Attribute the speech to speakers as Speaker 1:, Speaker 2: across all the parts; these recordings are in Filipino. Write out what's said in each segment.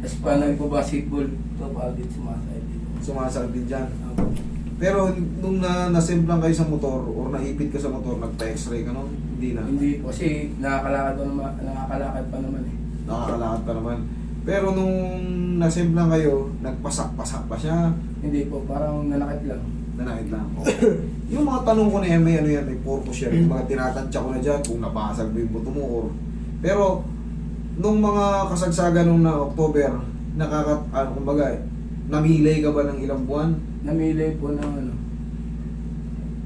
Speaker 1: Tapos pa nagpo-basketball, ito pa din sumasakit dito.
Speaker 2: Sumasakit din dyan.
Speaker 1: Opo.
Speaker 2: Pero nung nasemplang kayo sa motor or naipit ka sa motor, nagpa-x-ray ka nun? Hindi na.
Speaker 1: Hindi po, kasi nakakalakad pa naman eh.
Speaker 2: Nakakalakad pa naman. Pero nung nasemplang kayo, nagpasak-pasak pa siya.
Speaker 1: Hindi po, parang nanakit lang.
Speaker 2: Nanakit lang. Okay. Yung mga tanong ko na yan, may ano yan, may purpose yan. Yung mga tinatansya ko na dyan, kung nabasag mo yung buto mo or... Pero, nung mga kasagsagan nung na October, kumbaga, namilay ka ba ng ilang buwan?
Speaker 1: Namili po ng ano,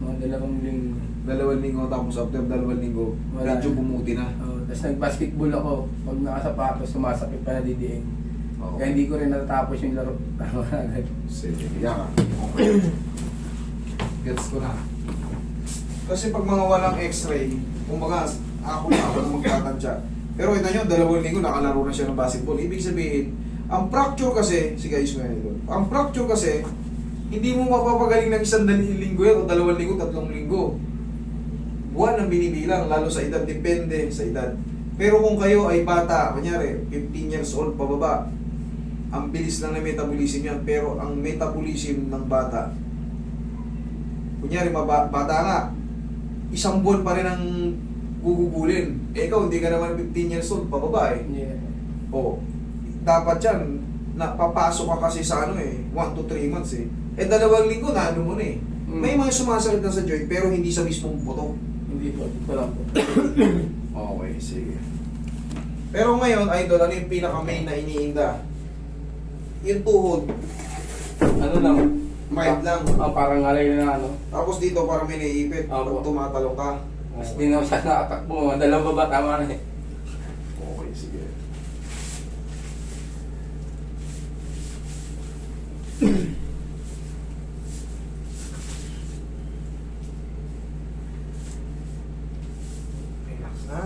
Speaker 1: mga 2 linggo.
Speaker 2: 2 linggo, tapos after 2 linggo,
Speaker 1: Wala
Speaker 2: medyo
Speaker 1: na.
Speaker 2: bumuti na.
Speaker 1: Tapos nag-basketball ako, pag nakasapatos, sumasakit pa na didiin.
Speaker 2: Oo.
Speaker 1: Kaya hindi ko rin natatapos yung laro.
Speaker 2: Sige, yan. Okay. Gets ko na. Kasi pag mga walang x-ray, kumbaga, ako magtatansya. Pero ito nyo, 2 linggo nakalaro na siya ng basketball. Ibig sabihin, ang fracture kasi, si guys mo yan, ang fracture kasi, hindi mo mapapagaling ng 1 linggo yan, o 2 linggo, 3 linggo. Buwan ang binibilang, lalo sa edad, depende sa edad. Pero kung kayo ay bata, kunyari, 15 years old, pababa, ang bilis lang na metabolism yan, pero ang metabolism ng bata, kunyari, bata nga, 1 buwan pa rin ang gugugulin. Eh ikaw, hindi ka naman 15 years old, pababa eh.
Speaker 1: Yeah.
Speaker 2: O, dapat yan, napapasok ka kasi sa 1 to 3 months eh. Eh 2 linggo na ano mo na eh. May mga sumasakit na sa joint pero hindi sa mismong buto.
Speaker 1: Hindi po, ito lang po.
Speaker 2: Okay, sige. Pero ngayon, idol, ano yung pinaka-main na iniinda? Yung tuhod,
Speaker 1: Ano lang?
Speaker 2: mild lang.
Speaker 1: Parang alay na ano.
Speaker 2: Tapos dito parang may naiipit pag
Speaker 1: Opo.
Speaker 2: tumatalong ka.
Speaker 1: Mas di na siya nakatakbo. 2 baba, tama na eh.
Speaker 2: Okay, sige. Relax na.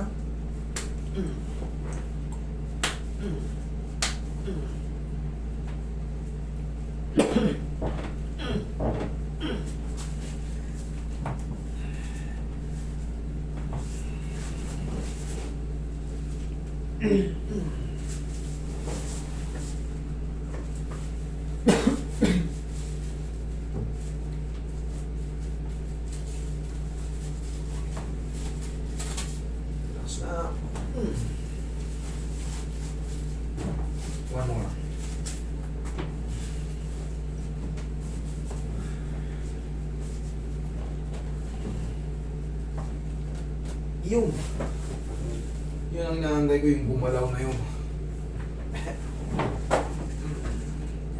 Speaker 2: Relax na. One more. Yung yun ang inaantay ko, yung gumalaw na yun.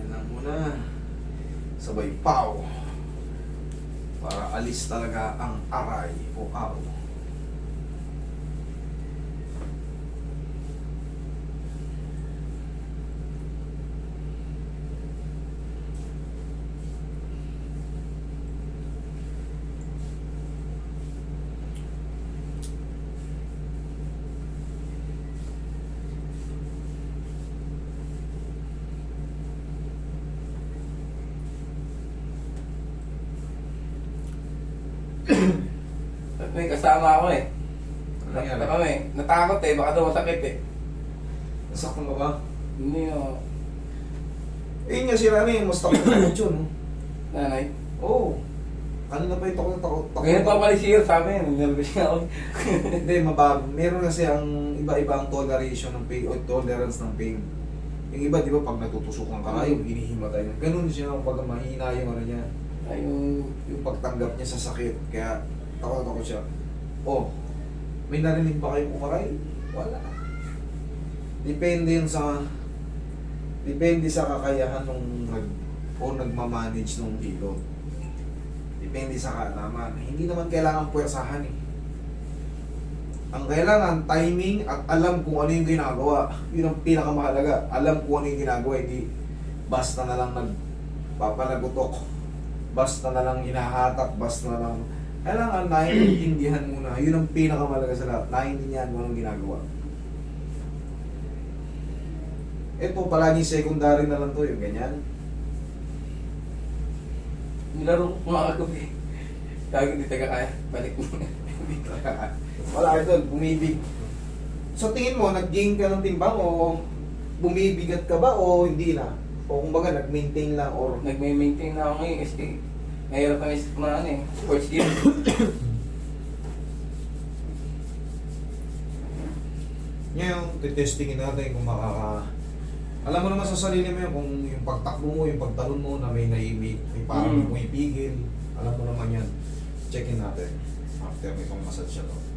Speaker 2: Yan lang muna. Sabay pow. Para alis talaga ang aray o aw.
Speaker 1: May kasama ako eh.
Speaker 2: Ano nangyari?
Speaker 1: Kami, natakot eh, baka daw masakit eh.
Speaker 2: Nasaktan ka ba?
Speaker 1: Hindi no.
Speaker 2: Eh yun nga si Rani, mas takot na yun.
Speaker 1: Nanay.
Speaker 2: Oo. Ano na pa yung takot?
Speaker 1: Ngayon pa pala siya sa amin, nervous nga ako.
Speaker 2: Hindi, meron kasi ang iba-ibang toleration ng pain o tolerance ng pain. Yung iba, di ba, pag natutusukan ka na, yung hinihimatay na. Ganun siya, pag mahina yung ano niya.
Speaker 1: Ay,
Speaker 2: Yung pagtanggap niya sa sakit. Kaya, takot siya. Oh, may narinig ba kayong umaray? Wala. Depende sa kakayahan nung nagmamanage nung hilot. Depende sa kaalaman. Hindi naman kailangan puwersahan eh. Ang kailangan, timing at alam kung ano yung ginagawa. Yun ang pinakamahalaga. Alam kung ano yung ginagawa. Hindi basta na lang nagpapanagutok. Basta na lang hinahatak. Basta na lang... Kailangan naiintindihan muna. Yun ang pinakamahalaga sa lahat. Naiintindihan mo anong ginagawa. Ito, palaging secondary na lang to. Yung ganyan.
Speaker 1: nilaro ko mga kagabi. Tawag hindi taga kaya. Balik mo. Hindi
Speaker 2: Wala ito, bumibig. So tingin mo, nag-gain ka ng timbang o bumibigat ka ba o hindi na? O kumbaga nag-maintain lang or
Speaker 1: Nagme-maintain na ako ngayon kasi mahirap kami sa mga ano eh, sports gym.
Speaker 2: ngayon, titestingin natin kung alam mo naman sa sarili mo yun, kung yung pagtakbo mo, yung pagtalon mo na may naimik, may parang may pigil, alam mo naman yan. Checkin natin. After may pang massage siya to.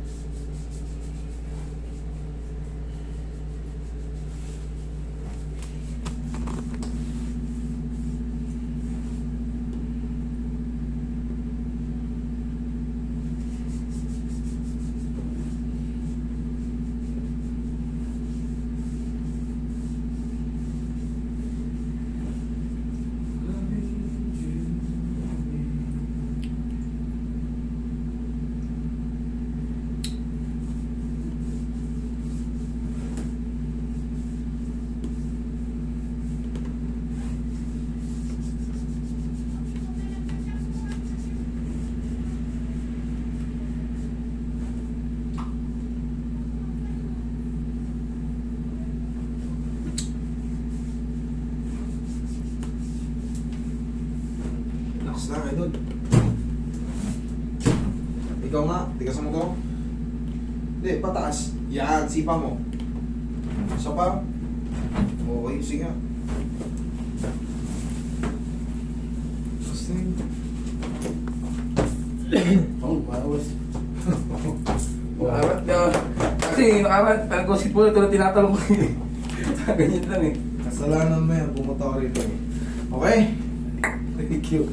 Speaker 2: Relax lang, idol. Ikaw nga, tigas mo to. Hindi, pataas. Yan, sipa mo. Isa pa. Okay, sige nga. Sustain.
Speaker 1: Oh, bawas. Arat na. Kasi yung arat, pag-gossip po ito na tinatalong ko yun. Ganyan lang eh.
Speaker 2: Kasalanan mo yan, pumunta ka rito. Okay? Thank you.